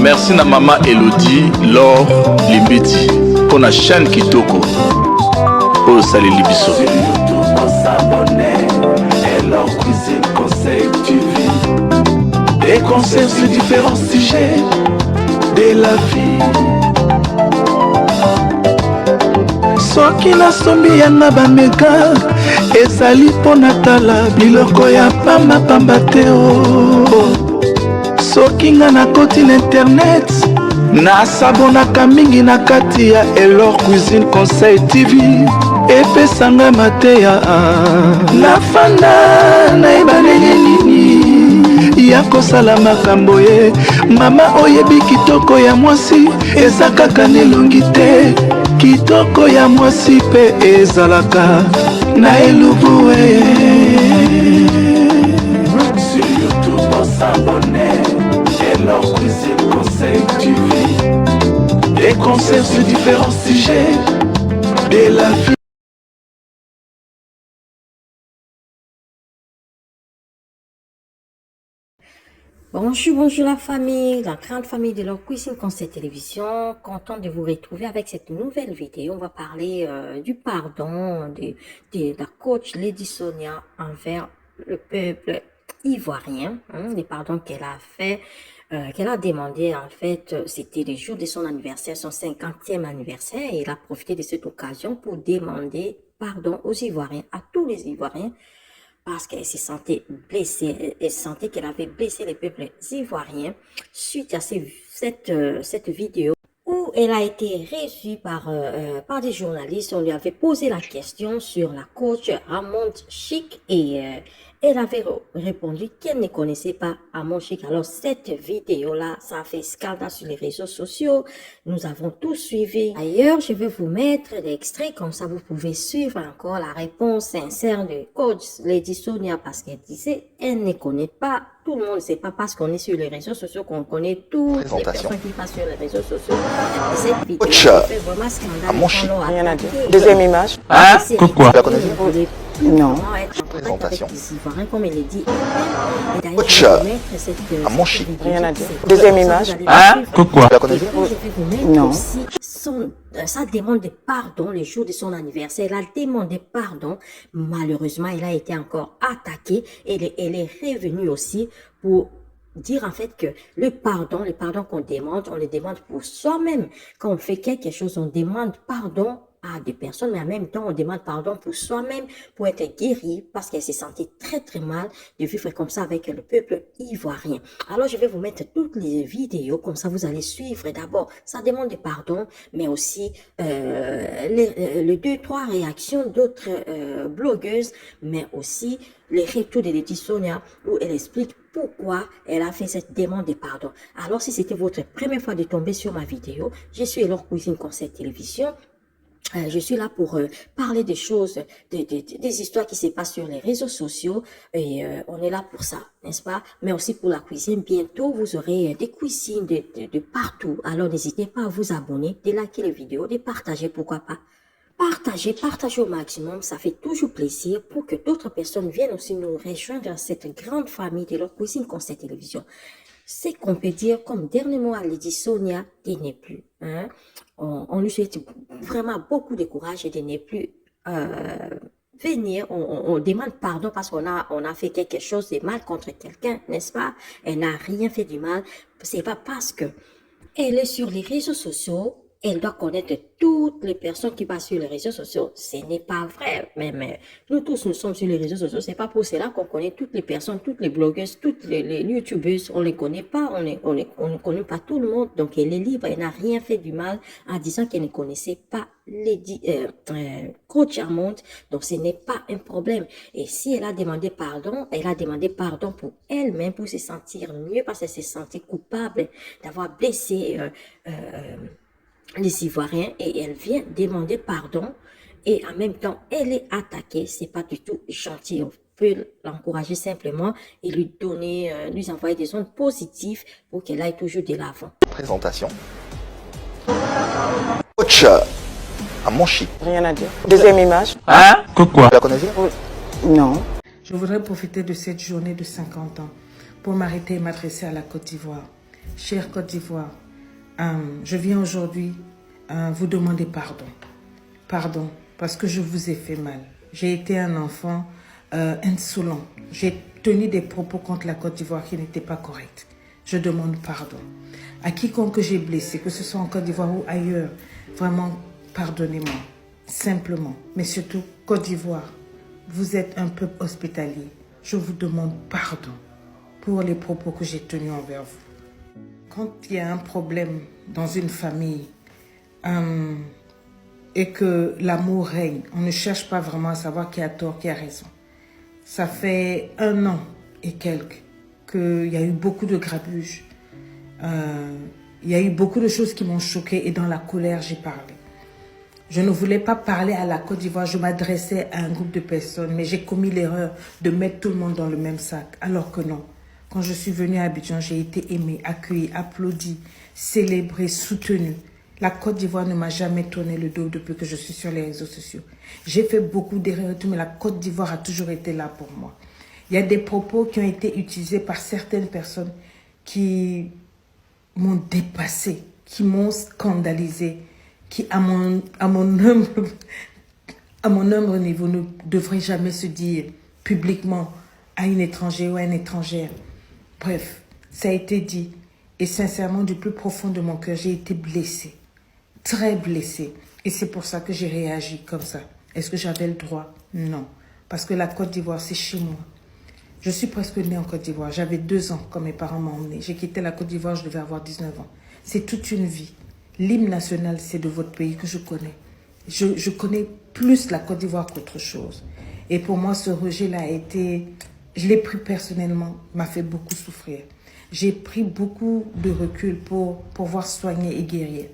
Merci na maman Elodie, Laure, Limbiti, pour la chaîne Kitoko. Oh, salut Libiso. Sur YouTube, on s'abonner. Et leur cuisine, conseil, tu vis. Des conseils sur différents sujets de la vie. Soki na sombi yanga bameka ezali mpo natala biloko ya pamba te o. Soki nga nakoti na internet nasabonaka mingi na kati ya Elor Cuisine Conseil TV epesanga mateya nafanda nayeba ndenge nini ya kosala makambo ye. Mama oyebi kitoko ya mwasi eza kaka nelongi te, kitoko ya mwasi pe ezalaka na elubu e. Sur YouTube on s'abonner. Elor Cuisine Conseil tu vis. Des conseils sur différents sujets de la vie. Bonjour la famille, la grande famille de Elor Cuisine Conseil Télévision. Content de vous retrouver avec cette nouvelle vidéo. On va parler du pardon de la coach Lady Sonia envers le peuple ivoirien. Les pardons qu'elle a fait, qu'elle a demandé en fait, c'était le jour de son anniversaire, son 50e anniversaire. Et elle a profité de cette occasion pour demander pardon aux Ivoiriens, à tous les Ivoiriens, parce qu'elle se sentait blessée, elle sentait qu'elle avait blessé les peuples ivoiriens suite à cette vidéo où elle a été reçue par des journalistes. On lui avait posé la question sur la coach Amon Chic et elle avait répondu qu'elle ne connaissait pas Amon Chic. Alors cette vidéo-là, ça a fait scandale sur les réseaux sociaux. Nous avons tous suivi. D'ailleurs, je vais vous mettre l'extrait, comme ça vous pouvez suivre encore la réponse sincère de coach Lady Sonia, parce qu'elle disait elle ne connaît pas. Tout le monde ne sait pas parce qu'on est sur les réseaux sociaux qu'on connaît toutes les personnes qui passent sur les réseaux sociaux. Et cette vidéo fait vraiment scandale. Rien à dire. Deuxième image. Hein? Pourquoi? La connaissez? Non. Présentation. Comme elle dit. Rien à dire. Deuxième image. Hein? Pourquoi? La connaissez? Je vais vous mettre non. Aussi sa demande de pardon le jour de son anniversaire. Elle a demandé pardon. Malheureusement, elle a été encore attaquée. Elle est revenue aussi pour dire en fait que le pardon qu'on demande, on le demande pour soi-même. Quand on fait quelque chose, on demande pardon à des personnes, mais en même temps, on demande pardon pour soi-même, pour être guéri, parce qu'elle s'est sentie très très mal de vivre comme ça avec le peuple ivoirien. Alors, je vais vous mettre toutes les vidéos, comme ça vous allez suivre d'abord sa demande de pardon, mais aussi les 2-3 réactions d'autres blogueuses, mais aussi les retours de Lady Sonia, où elle explique pourquoi elle a fait cette demande de pardon. Alors, si c'était votre première fois de tomber sur ma vidéo, je suis Elor Cuisine Conseil Télévision. Je suis là pour parler des choses, des histoires qui se passent sur les réseaux sociaux et on est là pour ça, n'est-ce pas? Mais aussi pour la cuisine. Bientôt, vous aurez des cuisines de partout. Alors, n'hésitez pas à vous abonner, de liker les vidéos, de partager, pourquoi pas. Partagez au maximum, ça fait toujours plaisir pour que d'autres personnes viennent aussi nous rejoindre dans cette grande famille de Elor Cuisine Conseil Télévision. C'est qu'on peut dire comme dernier mot à Lady Sonia, de n'est plus. Hein? On lui souhaite vraiment beaucoup de courage et de ne plus venir. On demande pardon parce qu'on a fait quelque chose de mal contre quelqu'un, n'est-ce pas? Elle n'a rien fait du mal. C'est pas parce que elle est sur les réseaux sociaux. Elle doit connaître toutes les personnes qui passent sur les réseaux sociaux. Ce n'est pas vrai. Mais nous tous, nous sommes sur les réseaux sociaux. C'est pas pour cela qu'on connaît toutes les personnes, toutes les blogueuses, toutes les youtubeuses. On les connaît pas. On ne connaît pas tout le monde. Donc, elle est libre. Elle n'a rien fait du mal en disant qu'elle ne connaissait pas coach Armand. Donc, ce n'est pas un problème. Et si elle a demandé pardon pour elle-même, pour se sentir mieux, parce qu'elle s'est sentie coupable d'avoir blessé, les Ivoiriens, et elle vient demander pardon et en même temps elle est attaquée. C'est pas du tout gentil. On peut l'encourager simplement et lui donner, lui envoyer des ondes positives pour qu'elle aille toujours de l'avant. Présentation. Coach Amon Chic. Rien à dire. Deuxième image. Hein? Pourquoi? La connaissez? Non. Je voudrais profiter de cette journée de 50 ans pour m'arrêter et m'adresser à la Côte d'Ivoire. Chère Côte d'Ivoire, je viens aujourd'hui vous demander pardon. Pardon, parce que je vous ai fait mal. J'ai été un enfant insolent. J'ai tenu des propos contre la Côte d'Ivoire qui n'étaient pas corrects. Je demande pardon. À quiconque j'ai blessé, que ce soit en Côte d'Ivoire ou ailleurs, vraiment, pardonnez-moi. Simplement. Mais surtout, Côte d'Ivoire, vous êtes un peuple hospitalier. Je vous demande pardon pour les propos que j'ai tenus envers vous. Quand il y a un problème dans une famille et que l'amour règne, on ne cherche pas vraiment à savoir qui a tort, qui a raison. Ça fait 1 an et quelques qu'il y a eu beaucoup de grabuge. Il y a eu beaucoup de choses qui m'ont choquée et dans la colère, j'ai parlé. Je ne voulais pas parler à la Côte d'Ivoire, je m'adressais à un groupe de personnes, mais j'ai commis l'erreur de mettre tout le monde dans le même sac, alors que non. Quand je suis venue à Abidjan, j'ai été aimée, accueillie, applaudie, célébrée, soutenue. La Côte d'Ivoire ne m'a jamais tourné le dos depuis que je suis sur les réseaux sociaux. J'ai fait beaucoup d'erreurs, mais la Côte d'Ivoire a toujours été là pour moi. Il y a des propos qui ont été utilisés par certaines personnes qui m'ont dépassée, qui m'ont scandalisée, qui à mon humble niveau ne devraient jamais se dire publiquement à une étrangère ou à une étrangère. Bref, ça a été dit. Et sincèrement, du plus profond de mon cœur, j'ai été blessée. Très blessée. Et c'est pour ça que j'ai réagi comme ça. Est-ce que j'avais le droit? Non. Parce que la Côte d'Ivoire, c'est chez moi. Je suis presque née en Côte d'Ivoire. J'avais 2 ans quand mes parents m'ont emmenée. J'ai quitté la Côte d'Ivoire, je devais avoir 19 ans. C'est toute une vie. L'hymne national, c'est de votre pays que je connais. Je connais plus la Côte d'Ivoire qu'autre chose. Et pour moi, ce rejet-là a été... Je l'ai pris personnellement, m'a fait beaucoup souffrir. J'ai pris beaucoup de recul pour pouvoir soigner et guérir.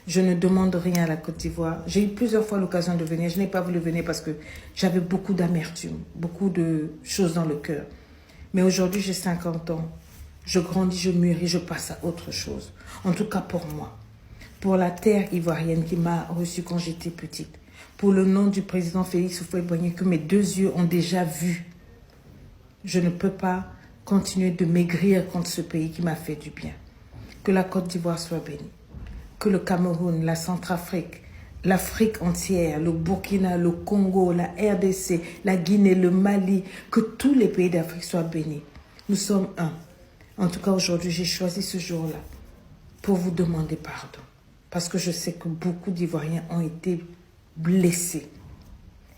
Je ne demande rien à la Côte d'Ivoire. J'ai eu plusieurs fois l'occasion de venir. Je n'ai pas voulu venir parce que j'avais beaucoup d'amertume, beaucoup de choses dans le cœur. Mais aujourd'hui, j'ai 50 ans. Je grandis, je mûris, je passe à autre chose. En tout cas pour moi. Pour la terre ivoirienne qui m'a reçue quand j'étais petite. Pour le nom du président Félix Houphouët-Boigny que mes 2 yeux ont déjà vu. Je ne peux pas continuer de maigrir contre ce pays qui m'a fait du bien. Que la Côte d'Ivoire soit bénie. Que le Cameroun, la Centrafrique, l'Afrique entière, le Burkina, le Congo, la RDC, la Guinée, le Mali, que tous les pays d'Afrique soient bénis. Nous sommes un. En tout cas, aujourd'hui, j'ai choisi ce jour-là pour vous demander pardon. Parce que je sais que beaucoup d'Ivoiriens ont été blessés.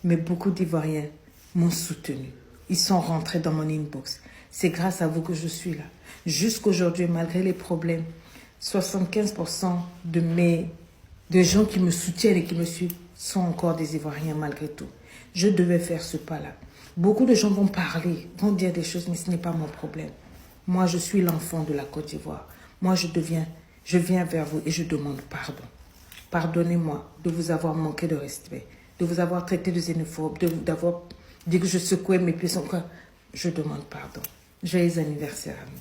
Mais beaucoup d'Ivoiriens m'ont soutenu. Ils sont rentrés dans mon inbox. C'est grâce à vous que je suis là. Jusqu'aujourd'hui, malgré les problèmes, 75% de gens qui me soutiennent et qui me suivent sont encore des Ivoiriens malgré tout. Je devais faire ce pas-là. Beaucoup de gens vont parler, vont dire des choses, mais ce n'est pas mon problème. Moi, je suis l'enfant de la Côte d'Ivoire. Moi, je viens vers vous et je demande pardon. Pardonnez-moi de vous avoir manqué de respect, de vous avoir traité de xénophobe, d'avoir dit que je secouais mes pieds sans quoi. Je demande pardon. Joyeux anniversaire à nous.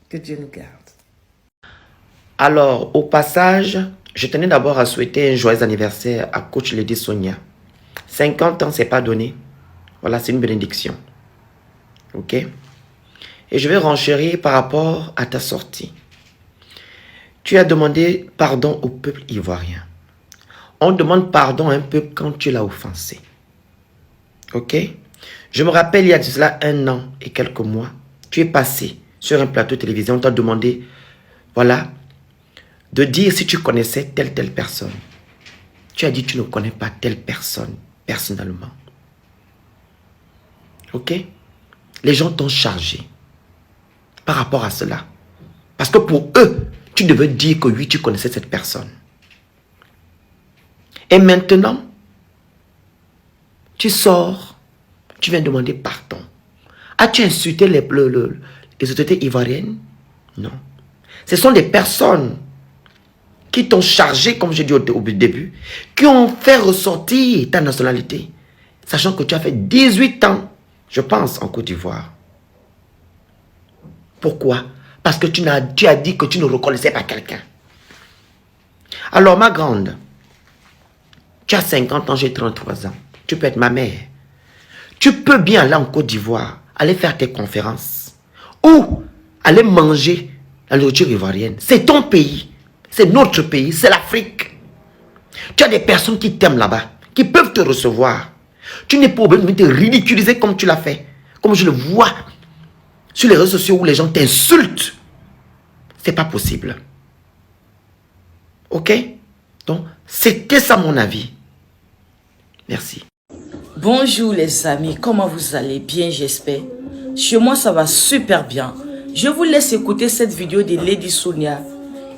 Que Dieu nous garde. Alors, au passage, je tenais d'abord à souhaiter un joyeux anniversaire à coach Lady Sonia. 50 ans, c'est pas donné. Voilà, c'est une bénédiction. Ok? Et je vais renchérir par rapport à ta sortie. Tu as demandé pardon au peuple ivoirien. On demande pardon à un peuple quand tu l'as offensé. Ok? Je me rappelle, il y a de cela 1 an et quelques mois, tu es passé sur un plateau de télévision, on t'a demandé, voilà, de dire si tu connaissais telle personne. Tu as dit tu ne connais pas telle personne personnellement. Ok? Les gens t'ont chargé par rapport à cela. Parce que pour eux, tu devais dire que oui, tu connaissais cette personne. Et maintenant, tu sors, tu viens demander pardon. As-tu insulté les autorités ivoiriennes? Non. Ce sont des personnes qui t'ont chargé, comme j'ai dit au début, qui ont fait ressortir ta nationalité, sachant que tu as fait 18 ans, je pense, en Côte d'Ivoire. Pourquoi? Parce que tu as dit que tu ne reconnaissais pas quelqu'un. Alors, ma grande, tu as 50 ans, j'ai 33 ans. Tu peux être ma mère. Tu peux bien aller en Côte d'Ivoire, aller faire tes conférences ou aller manger La nourriture ivoirienne, c'est ton pays. C'est notre pays, c'est l'Afrique. Tu as des personnes qui t'aiment là-bas, qui peuvent te recevoir. Tu n'es pas obligé de te ridiculiser comme tu l'as fait. Comme je le vois sur les réseaux sociaux où les gens t'insultent. C'est pas possible. Ok? Donc, c'était ça mon avis. Merci. Bonjour les amis, comment vous allez? Bien, j'espère. Chez moi, ça va super bien. Je vous laisse écouter cette vidéo de Lady Sonia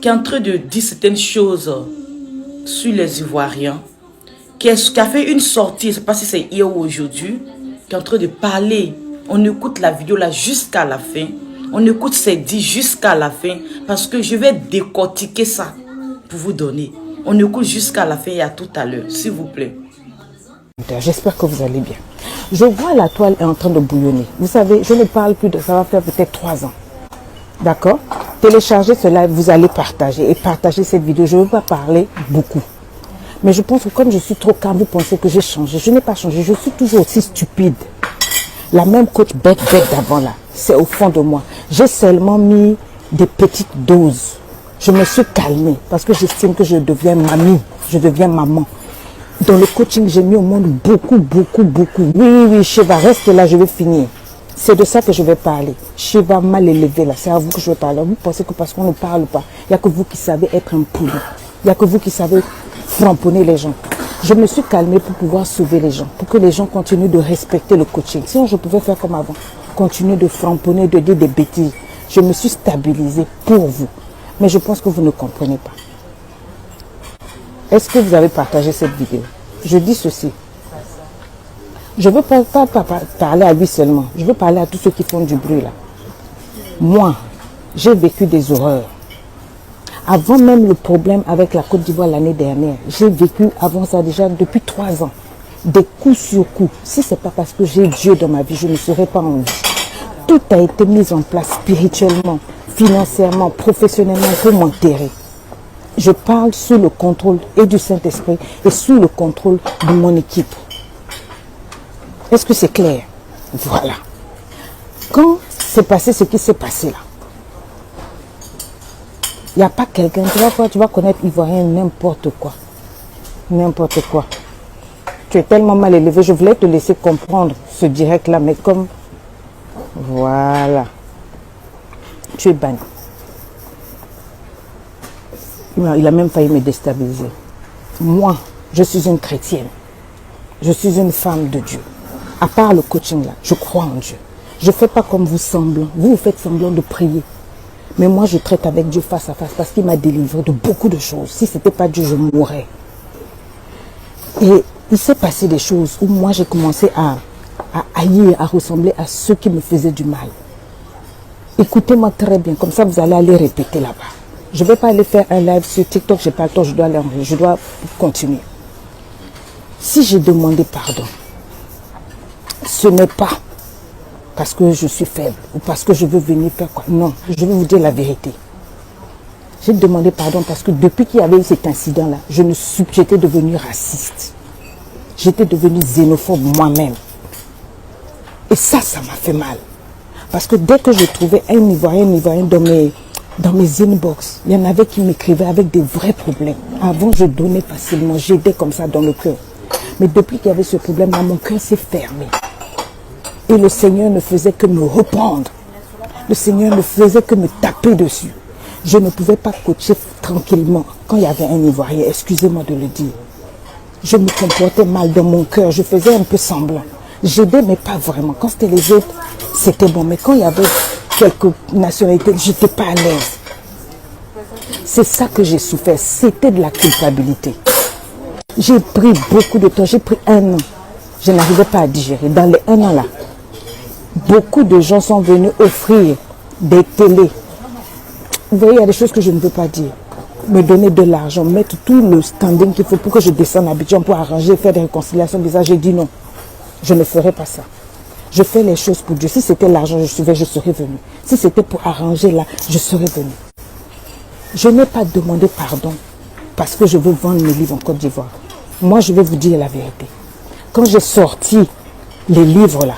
qui est en train de dire certaines choses sur les Ivoiriens, qui a fait une sortie, je ne sais pas si c'est hier ou aujourd'hui, qui est en train de parler. On écoute la vidéo là jusqu'à la fin. On écoute ses dits jusqu'à la fin parce que je vais décortiquer ça pour vous donner. On écoute jusqu'à la fin et à tout à l'heure, s'il vous plaît. J'espère que vous allez bien. Je vois la toile est en train de bouillonner. Vous savez, je ne parle plus de ça, va faire peut-être 3 ans. D'accord? Téléchargez cela, vous allez partager. Et partager cette vidéo, je ne veux pas parler beaucoup. Mais je pense que comme je suis trop calme, vous pensez que j'ai changé. Je n'ai pas changé, je suis toujours aussi stupide. La même coach bête d'avant là, c'est au fond de moi. J'ai seulement mis des petites doses. Je me suis calmée parce que j'estime que je deviens mamie, je deviens maman. Dans le coaching, j'ai mis au monde beaucoup. Oui, Shiva, reste là, je vais finir. C'est de ça que je vais parler. Shiva mal élevé là, c'est à vous que je vais parler. Vous pensez que parce qu'on ne parle pas, il n'y a que vous qui savez être un poulet. Il n'y a que vous qui savez framponner les gens. Je me suis calmée pour pouvoir sauver les gens, pour que les gens continuent de respecter le coaching. Sinon, je pouvais faire comme avant, continuer de framponner, de dire des bêtises. Je me suis stabilisée pour vous. Mais je pense que vous ne comprenez pas. Est-ce que vous avez partagé cette vidéo? Je dis ceci. Je ne veux pas parler à lui seulement. Je veux parler à tous ceux qui font du bruit là. Moi, j'ai vécu des horreurs. Avant même le problème avec la Côte d'Ivoire l'année dernière, j'ai vécu avant ça déjà depuis 3 ans. Des coups sur coups. Si ce n'est pas parce que j'ai Dieu dans ma vie, je ne serais pas en vie. Tout a été mis en place spirituellement, financièrement, professionnellement pour m'enterrer. Je parle sous le contrôle et du Saint-Esprit et sous le contrôle de mon équipe. Est-ce que c'est clair? Voilà. Quand c'est passé ce qui s'est passé là, il n'y a pas quelqu'un, tu vas connaître Ivoirien n'importe quoi. N'importe quoi. Tu es tellement mal élevé, je voulais te laisser comprendre ce direct là, mais comme... Voilà. Tu es banni. Il a même failli me déstabiliser. Moi, je suis une chrétienne. Je suis une femme de Dieu. À part le coaching là, je crois en Dieu. Je ne fais pas comme vous semblant. Vous faites semblant de prier. Mais moi, je traite avec Dieu face à face parce qu'il m'a délivré de beaucoup de choses. Si ce n'était pas Dieu, je mourrais. Et il s'est passé des choses où moi, j'ai commencé à haïr, à ressembler à ceux qui me faisaient du mal. Écoutez-moi très bien, comme ça vous allez aller répéter là-bas. Je ne vais pas aller faire un live sur TikTok, je n'ai pas le temps, je dois aller enregistrer, je dois continuer. Si j'ai demandé pardon, ce n'est pas parce que je suis faible ou parce que je veux venir faire quoi. Non, je vais vous dire la vérité. J'ai demandé pardon parce que depuis qu'il y avait eu cet incident-là, j'étais devenue raciste. J'étais devenue xénophobe moi-même. Et ça m'a fait mal. Parce que dès que je trouvais un Ivoirien dans mes inbox, il y en avait qui m'écrivaient avec des vrais problèmes. Avant, je donnais facilement, j'aidais comme ça dans le cœur. Mais depuis qu'il y avait ce problème-là, mon cœur s'est fermé. Et le Seigneur ne faisait que me reprendre. Le Seigneur ne faisait que me taper dessus. Je ne pouvais pas coacher tranquillement quand il y avait un Ivoirien, excusez-moi de le dire. Je me comportais mal dans mon cœur, je faisais un peu semblant. J'aidais, mais pas vraiment. Quand c'était les autres, c'était bon. Mais quand il y avait quelques nationalités, je n'étais pas à l'aise. C'est ça que j'ai souffert. C'était de la culpabilité. J'ai pris beaucoup de temps. J'ai pris 1 an. Je n'arrivais pas à digérer. Dans les 1 an là, beaucoup de gens sont venus offrir des télés. Vous voyez, il y a des choses que je ne veux pas dire. Me donner de l'argent, mettre tout le standing qu'il faut pour que je descende à Abidjan pour arranger, faire des réconciliations. J'ai dit non. Je ne ferai pas ça. Je fais les choses pour Dieu. Si c'était l'argent, je serais venu. Si c'était pour arranger là, je serais venu. Je n'ai pas demandé pardon parce que je veux vendre mes livres en Côte d'Ivoire. Moi, je vais vous dire la vérité. Quand j'ai sorti les livres là,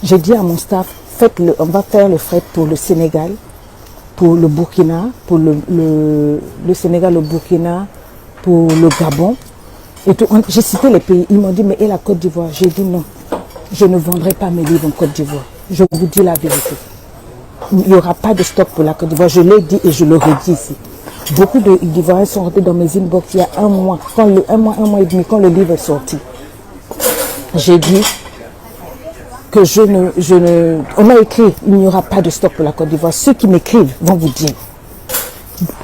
j'ai dit à mon staff, faites-le, on va faire le fret pour le Sénégal, pour le Burkina, pour le Sénégal, le Burkina, pour le Gabon. J'ai cité les pays. Ils m'ont dit, mais et la Côte d'Ivoire? J'ai dit non, je ne vendrai pas mes livres en Côte d'Ivoire. Je vous dis la vérité. Il n'y aura pas de stock pour la Côte d'Ivoire. Je l'ai dit et je le redis ici. Beaucoup d'Ivoiriens sont rentrés dans mes inbox il y a un mois, un mois et demi, quand le livre est sorti. J'ai dit que on m'a écrit, il n'y aura pas de stock pour la Côte d'Ivoire. Ceux qui m'écrivent vont vous dire.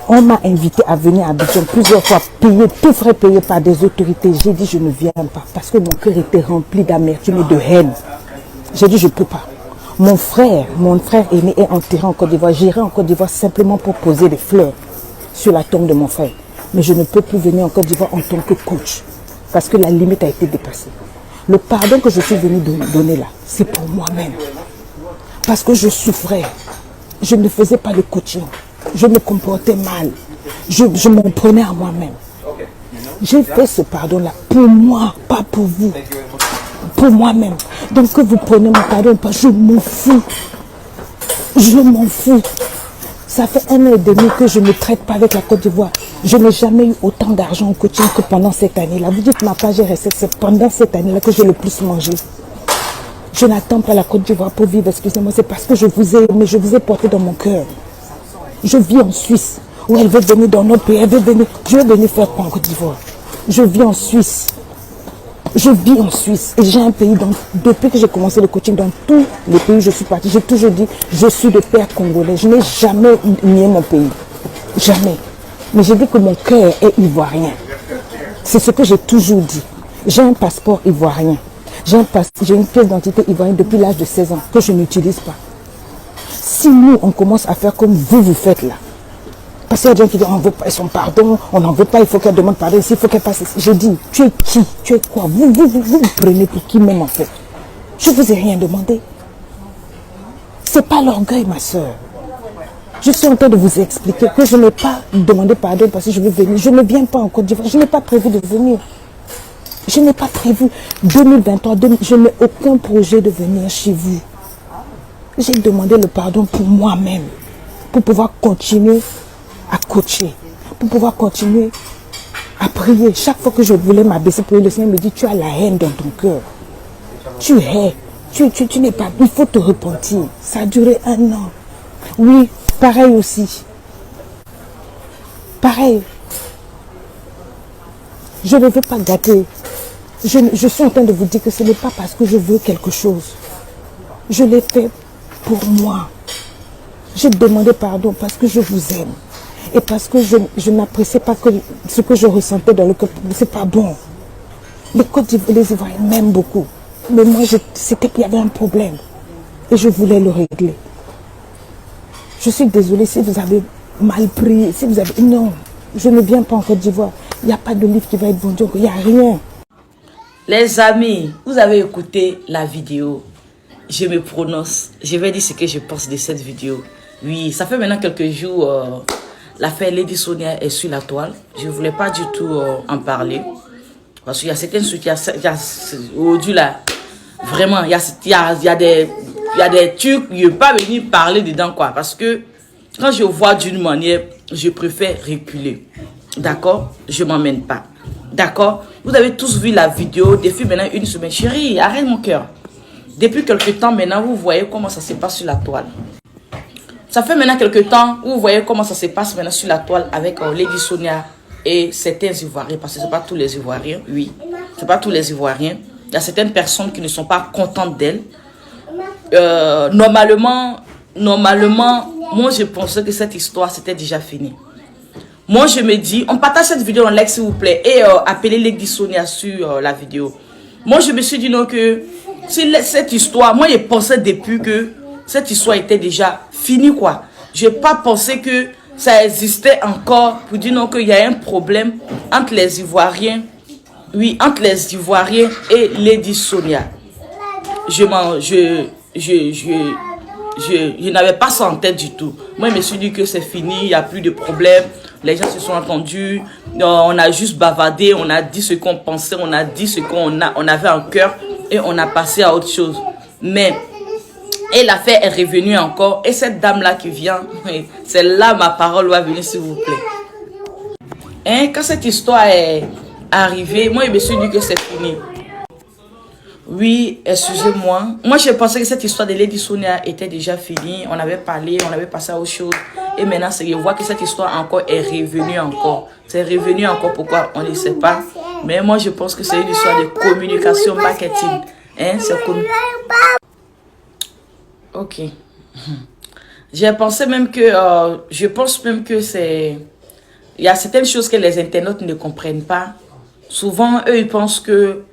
On m'a invité à venir à Abidjan plusieurs fois, tout frais payé par des autorités. J'ai dit je ne viens pas parce que mon cœur était rempli d'amertume et de haine. J'ai dit je ne peux pas. Mon frère aîné est enterré en Côte d'Ivoire. J'irai en Côte d'Ivoire simplement pour poser des fleurs sur la tombe de mon frère. Mais je ne peux plus venir en Côte d'Ivoire en tant que coach parce que la limite a été dépassée. Le pardon que je suis venu donner là, c'est pour moi-même. Parce que je souffrais. Je ne faisais pas le coaching. Je me comportais mal. Je m'en prenais à moi-même. J'ai fait ce pardon-là pour moi, pas pour vous. Pour moi-même. Donc que vous prenez mon pardon, je m'en fous. Je m'en fous. Ça fait 1 an et demi que je ne traite pas avec la Côte d'Ivoire. Je n'ai jamais eu autant d'argent en coaching que pendant cette année-là. Vous dites ma page est restée, c'est pendant cette année-là que j'ai le plus mangé. Je n'attends pas la Côte d'Ivoire pour vivre, excusez-moi, c'est parce que je vous ai aimé, je vous ai porté dans mon cœur. Je vis en Suisse, où elle veut venir dans notre pays, elle veut venir. Je veux venir faire quoi en Côte d'Ivoire? Je vis en Suisse. Je vis en Suisse et j'ai un pays, depuis que j'ai commencé le coaching, dans tous les pays où je suis partie, j'ai toujours dit, je suis de père congolais. Je n'ai jamais nié mon pays. Jamais. Mais j'ai dit que mon cœur est ivoirien. C'est ce que j'ai toujours dit. J'ai un passeport ivoirien. J'ai une pièce d'identité ivoirienne depuis l'âge de 16 ans que je n'utilise pas. Si nous, on commence à faire comme vous faites là, parce qu'il y a des gens qui disent on ne veut pas son pardon, on n'en veut pas, il faut qu'elle demande pardon ici, il faut qu'elle passe ici. Je dis, tu es qui? Tu es quoi? Vous me prenez pour qui même en fait? Je ne vous ai rien demandé. Ce n'est pas l'orgueil, ma soeur. Je suis en train de vous expliquer que je n'ai pas demandé pardon parce que je veux venir. Je ne viens pas en Côte d'Ivoire, je n'ai pas prévu de venir. Je n'ai pas prévu 2023, je n'ai aucun projet de venir chez vous. J'ai demandé le pardon pour moi-même, pour pouvoir continuer à coacher, pour pouvoir continuer à prier. Chaque fois que je voulais m'abaisser pour le Seigneur me dit, tu as la haine dans ton cœur. Tu hais, tu n'es pas, il faut te repentir. Ça a duré 1 an. Oui, pareil aussi. Pareil. Je ne veux pas gâter. Je suis en train de vous dire que ce n'est pas parce que je veux quelque chose. Je l'ai fait pour moi. J'ai demandé pardon parce que je vous aime. Et parce que je n'appréciais pas que ce que je ressentais dans le cœur. C'est pas bon. Les Ivoiriens m'aiment beaucoup. Mais moi, c'était qu'il y avait un problème. Et je voulais le régler. Je suis désolée si vous avez mal pris. Si vous avez... Non, je ne viens pas en Côte d'Ivoire. Il n'y a pas de livre qui va être vendu. Il n'y a rien. Les amis, vous avez écouté la vidéo. Je me prononce. Je vais dire ce que je pense de cette vidéo. Oui, ça fait maintenant quelques jours... l'affaire Lady Sonia est sur la toile. Je ne voulais pas du tout en parler. Parce qu'il y a certaines choses, aujourd'hui là, vraiment, il y a des trucs, je ne vais pas venir parler dedans quoi. Parce que quand je vois d'une manière, je préfère reculer. D'accord? Je ne m'emmène pas. D'accord? Vous avez tous vu la vidéo depuis maintenant 1 semaine. Chérie, arrête mon cœur. Depuis quelques temps maintenant, vous voyez comment ça se passe sur la toile. Ça fait maintenant quelques temps, vous voyez comment ça se passe maintenant sur la toile avec Lady Sonia et certains Ivoiriens. Parce que ce n'est pas tous les Ivoiriens, oui. Ce n'est pas tous les Ivoiriens. Il y a certaines personnes qui ne sont pas contentes d'elle. Normalement, moi je pensais que cette histoire c'était déjà fini. Moi je me dis, on partage cette vidéo en like s'il vous plaît. Et appelez Lady Sonia sur la vidéo. Moi je me suis dit non que cette histoire, moi je pensais depuis que cette histoire était déjà finie quoi. Je n'ai pas pensé que ça existait encore pour dire non qu'il y a un problème entre les Ivoiriens. Oui, entre les Ivoiriens et Lady Sonia. Je n'avais pas ça en tête du tout. Moi, je me suis dit que c'est fini, il n'y a plus de problème. Les gens se sont entendus, on a juste bavardé, on a dit ce qu'on pensait, on a dit ce qu'on avait en cœur et on a passé à autre chose. Mais Et l'affaire est revenue encore. Et cette dame-là qui vient, c'est là ma parole va venir, s'il vous plaît. Hein, quand cette histoire est arrivée, moi, je me suis dit que c'est fini. Oui, excusez-moi. Moi, je pensais que cette histoire de Lady Sonia était déjà finie. On avait parlé, on avait passé à autre chose. Et maintenant, je vois que cette histoire encore est revenue encore. C'est revenu encore, pourquoi on ne sait pas. Mais moi, je pense que c'est une histoire de communication, marketing. Hein, c'est ok. J'ai pensé même que, je pense même que c'est... Il y a certaines choses que les internautes ne comprennent pas. Souvent, eux, ils pensent que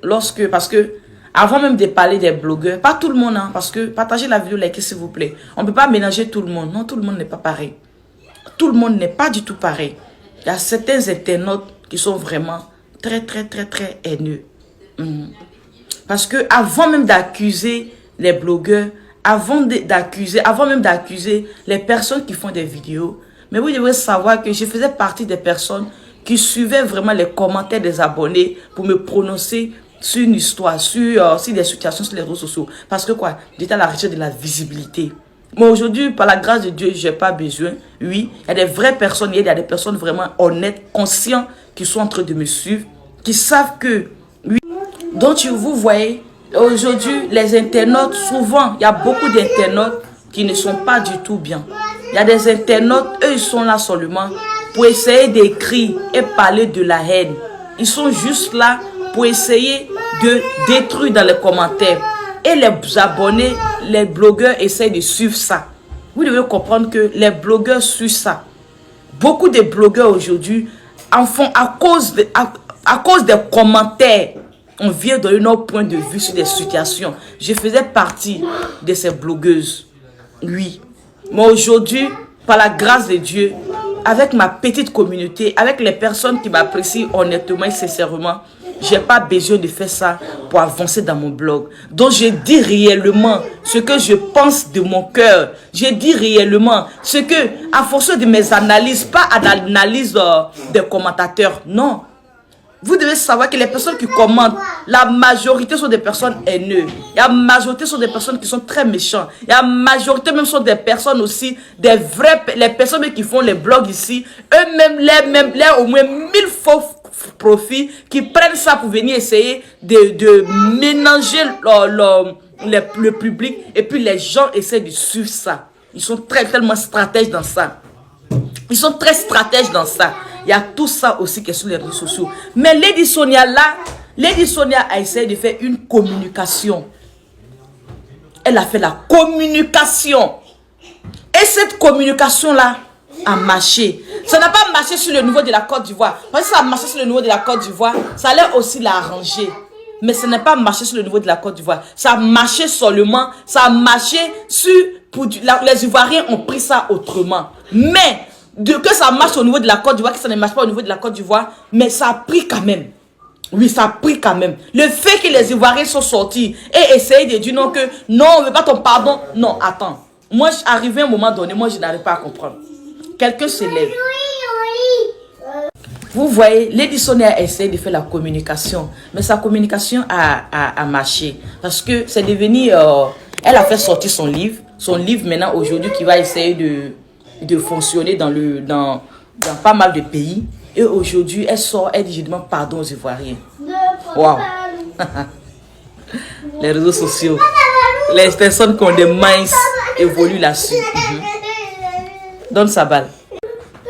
parce que, avant même de parler des blogueurs, pas tout le monde, hein, parce que partagez la vidéo, likez s'il vous plaît. On ne peut pas mélanger tout le monde. Non, tout le monde n'est pas pareil. Tout le monde n'est pas du tout pareil. Il y a certains internautes qui sont vraiment très haineux. Parce que avant même d'accuser les blogueurs, avant même d'accuser les personnes qui font des vidéos, mais vous devez savoir que je faisais partie des personnes qui suivaient vraiment les commentaires des abonnés pour me prononcer sur une histoire, sur des situations sur les réseaux sociaux. Parce que quoi, j'étais à la recherche de la visibilité. Mais aujourd'hui, par la grâce de Dieu, je n'ai pas besoin. Oui, il y a des vraies personnes, il y a des personnes vraiment honnêtes, conscientes, qui sont en train de me suivre, qui savent que, oui. Donc, vous voyez, aujourd'hui, les internautes, souvent, il y a beaucoup d'internautes qui ne sont pas du tout bien. Il y a des internautes, eux, ils sont là seulement pour essayer d'écrire et parler de la haine. Ils sont juste là pour essayer de détruire dans les commentaires. Et les abonnés, les blogueurs essayent de suivre ça. Vous devez comprendre que les blogueurs suivent ça. Beaucoup de blogueurs aujourd'hui en font à cause des commentaires. On vient donner notre point de vue sur des situations. Je faisais partie de ces blogueuses. Oui. Mais aujourd'hui, par la grâce de Dieu, avec ma petite communauté, avec les personnes qui m'apprécient honnêtement et sincèrement, je n'ai pas besoin de faire ça pour avancer dans mon blog. Donc, je dis réellement ce que je pense de mon cœur. Je dis réellement ce que, à force de mes analyses, pas à l'analyse des commentateurs, non. Vous devez savoir que les personnes qui commentent, la majorité sont des personnes haineuses. La majorité sont des personnes qui sont très méchantes. La majorité même sont des personnes aussi, les personnes qui font les blogs ici, eux-mêmes, les au moins 1000 faux profits qui prennent ça pour venir essayer de mélanger le public. Et puis les gens essaient de suivre ça. Ils sont tellement stratèges dans ça. Ils sont très stratèges dans ça. Il y a tout ça aussi qui est sur les réseaux sociaux. Mais Lady Sonia là, Lady Sonia a essayé de faire une communication. Elle a fait la communication. Et cette communication-là a marché. Ça n'a pas marché sur le niveau de la Côte d'Ivoire. Parce que ça a marché sur le niveau de la Côte d'Ivoire, ça allait aussi l'arranger. Mais ça n'a pas marché sur le niveau de la Côte d'Ivoire. Ça a marché seulement, ça a marché sur... les Ivoiriens ont pris ça autrement. Mais... que ça marche au niveau de la Côte d'Ivoire, que ça ne marche pas au niveau de la Côte d'Ivoire, mais ça a pris quand même. Oui, ça a pris quand même. Le fait que les Ivoiriens sont sortis et essayent de dire non, que non, on ne veut pas ton pardon. Non, attends. Moi, arrivé à un moment donné, moi, je n'arrive pas à comprendre. Quelqu'un se lève. Vous voyez, Lady Sonia a essayé de faire la communication, mais sa communication a marché. Parce que c'est devenu... elle a fait sortir son livre. Son livre, maintenant, aujourd'hui, qui va essayer de fonctionner dans pas mal de pays. Et aujourd'hui, elle sort, elle dit, je demande pardon aux Ivoiriens. Waouh. Les réseaux sociaux. Les personnes qui ont des minds évoluent là-dessus. Donne sa balle.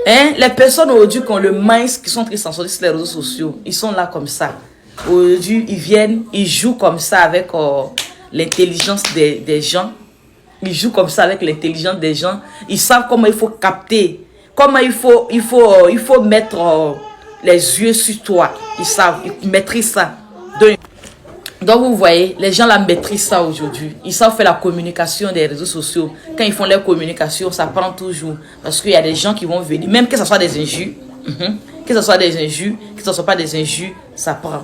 Hein? Les personnes aujourd'hui qui ont le minds, qui sont très sensibles sur les réseaux sociaux, ils sont là comme ça. Aujourd'hui, ils viennent, ils jouent comme ça avec l'intelligence des gens. Ils jouent comme ça avec l'intelligence des gens. Ils savent comment il faut capter. Comment il faut mettre les yeux sur toi. Ils savent, ils maîtrisent ça. Donc vous voyez, les gens la maîtrisent ça aujourd'hui. Ils savent faire la communication des réseaux sociaux. Quand ils font leur communication, ça prend toujours. Parce qu'il y a des gens qui vont venir, même que ce soit des injures, que ce soit des injures, que ce ne soit pas des injures, ça prend.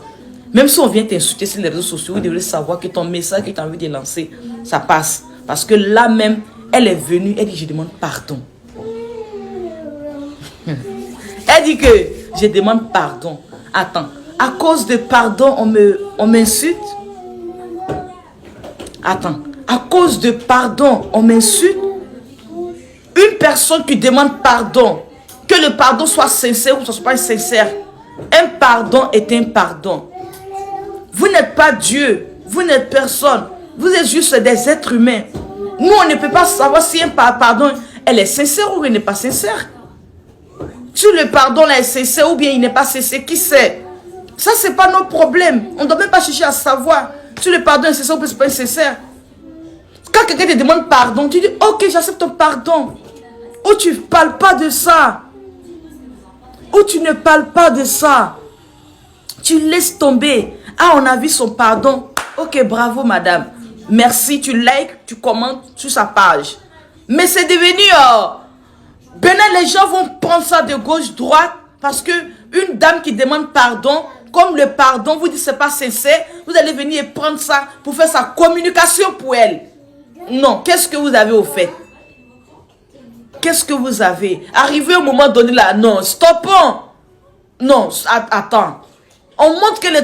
Même si on vient t'insulter sur les réseaux sociaux, vous devrez savoir que ton message que tu as envie de lancer, ça passe. Parce que là même, elle est venue, elle dit, je demande pardon. Elle dit que je demande pardon. Attends, à cause de pardon, on m'insulte? Attends, À cause de pardon, on m'insulte. Une personne qui demande pardon, que le pardon soit sincère ou que ce soit pas sincère, un pardon est un pardon. Vous n'êtes pas Dieu, vous n'êtes personne, vous êtes juste des êtres humains. Nous, on ne peut pas savoir si un pardon, elle est sincère ou elle n'est pas sincère. Si le pardon là est sincère ou bien il n'est pas sincère, qui sait? Ça, c'est pas nos problèmes. On ne doit même pas chercher à savoir si le pardon est sincère ou bien c'est pas sincère. Quand quelqu'un te demande pardon, tu dis ok, j'accepte ton pardon. Ou tu ne parles pas de ça. Ou tu ne parles pas de ça. Tu laisses tomber. Ah, on a vu son pardon. Ok, bravo madame. Merci, tu likes, tu commentes sur sa page. Mais c'est devenu... Maintenant, les gens vont prendre ça de gauche, droite. Parce que une dame qui demande pardon, comme le pardon, vous dites c'est pas sincère, vous allez venir et prendre ça pour faire sa communication pour elle. Non, qu'est-ce que vous avez au fait? Qu'est-ce que vous avez? Arrivé au moment donné là, non, stoppons. Non, attends. On montre que les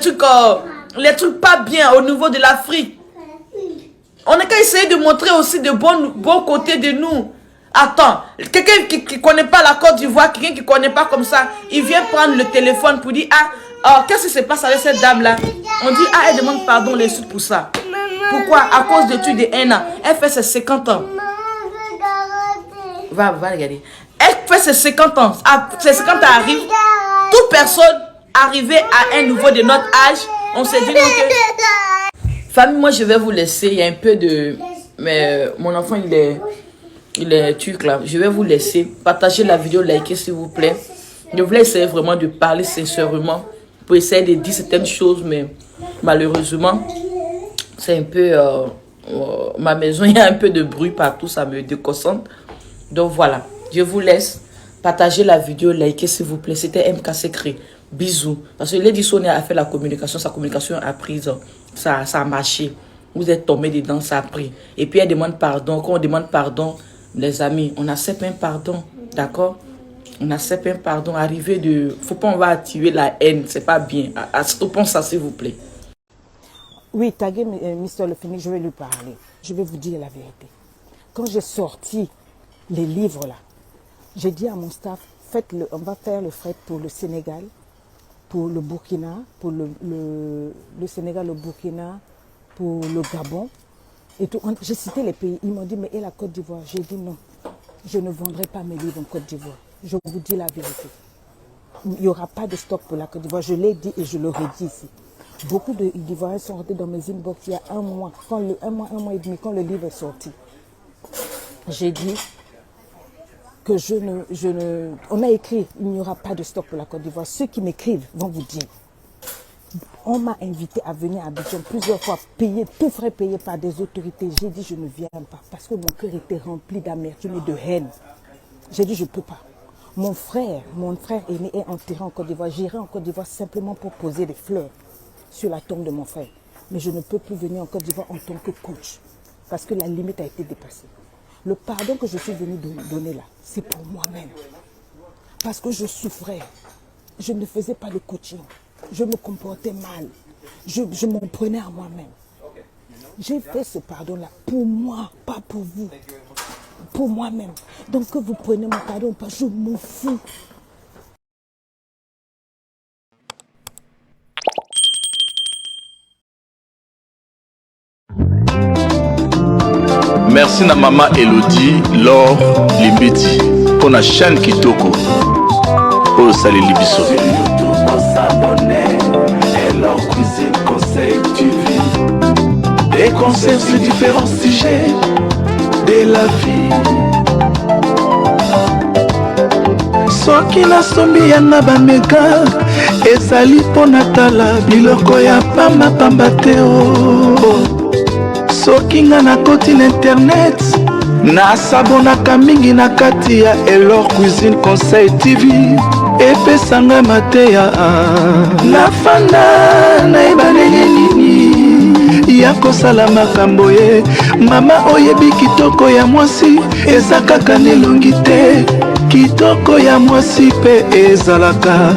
trucs pas bien au niveau de l'Afrique. On n'a qu'à essayer de montrer aussi de bons côtés de nous. Attends, quelqu'un qui ne connaît pas la Côte d'Ivoire, quelqu'un qui ne connaît pas comme ça, il vient prendre le téléphone pour dire, qu'est-ce qui se passe avec cette dame-là? On dit, elle demande pardon les sous pour ça. Pourquoi? À cause de tu de 1 an. Elle fait ses 50 ans. Va regarder. Elle fait ses 50 ans. Ses 50 ans arrivent. Toute personne arrivée à un niveau de notre âge, on s'est dit, ok. Famille, moi je vais vous laisser. Il y a un peu de... Mais mon enfant, il est turc là. Je vais vous laisser. Partagez la vidéo, likez s'il vous plaît. Je voulais essayer vraiment de parler sincèrement. Pour essayer de dire certaines choses, mais malheureusement, c'est un peu... ma maison, il y a un peu de bruit partout, ça me déconcentre. Donc voilà, je vous laisse. Partagez la vidéo, likez s'il vous plaît. C'était MK Secret. Bisous. Parce que Lady Sonia a fait la communication, sa communication a pris, ça a marché. Vous êtes tombé dedans, ça a pris. Et puis elle demande pardon. Quand on demande pardon, les amis, on accepte un pardon. D'accord? On accepte un pardon. Arrivé de... Faut pas on va attirer la haine. C'est pas bien. Stoppons ça, s'il vous plaît. Oui, taguez Mr. Le Phénix, je vais lui parler. Je vais vous dire la vérité. Quand j'ai sorti les livres là, j'ai dit à mon staff, on va faire le fret pour le Sénégal, pour le Burkina, pour le Sénégal, le Burkina, pour le Gabon. Et tout. J'ai cité les pays. Ils m'ont dit, mais et la Côte d'Ivoire? J'ai dit non, je ne vendrai pas mes livres en Côte d'Ivoire. Je vous dis la vérité. Il n'y aura pas de stock pour la Côte d'Ivoire. Je l'ai dit et je le redis ici. Beaucoup d'Ivoiriens sont rentrés dans mes inbox il y a un mois, un mois et demi, quand le livre est sorti. J'ai dit que on a écrit, il n'y aura pas de stock pour la Côte d'Ivoire. Ceux qui m'écrivent vont vous dire. On m'a invité à venir à Abidjan plusieurs fois, tout frais payé par des autorités. J'ai dit je ne viens pas parce que mon cœur était rempli d'amertume et de haine. J'ai dit je ne peux pas. Mon frère aîné est enterré en Côte d'Ivoire. J'irai en Côte d'Ivoire simplement pour poser des fleurs sur la tombe de mon frère. Mais je ne peux plus venir en Côte d'Ivoire en tant que coach parce que la limite a été dépassée. Le pardon que je suis venu donner là, c'est pour moi-même. Parce que je souffrais. Je ne faisais pas de coaching. Je me comportais mal. Je m'en prenais à moi-même. J'ai fait ce pardon-là pour moi, pas pour vous. Pour moi-même. Donc que vous preniez mon pardon, pas, je m'en fous. Merci na maman Elodie, Laure, Limbiti, pour la chaîne Kitoko. Oh, salut Libiso. Sur YouTube, on s'abonner. Et leur cuisine conseil TV. Des conseils sur différents sujets de la vie. Soki na sombi yanga bameka ezali pona tala biloko ya pamba pamba te o. Soki nga nakoti na internet nasabonaka mingi na kati ya Elor Cuisine Conseil TV epesanga mateya nafanda nayebanenge nini ya kosala makambo ye mama oyebi kitoko ya mwasi eza kaka nelongi te kitoko ya mwasi pe ezalaka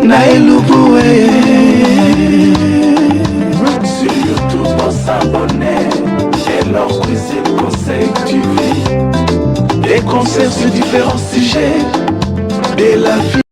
na elubu Sur YouTube on s'abonne. Et leur cuisine conseil tu vis. Des concerts sur différents sujets de la vie.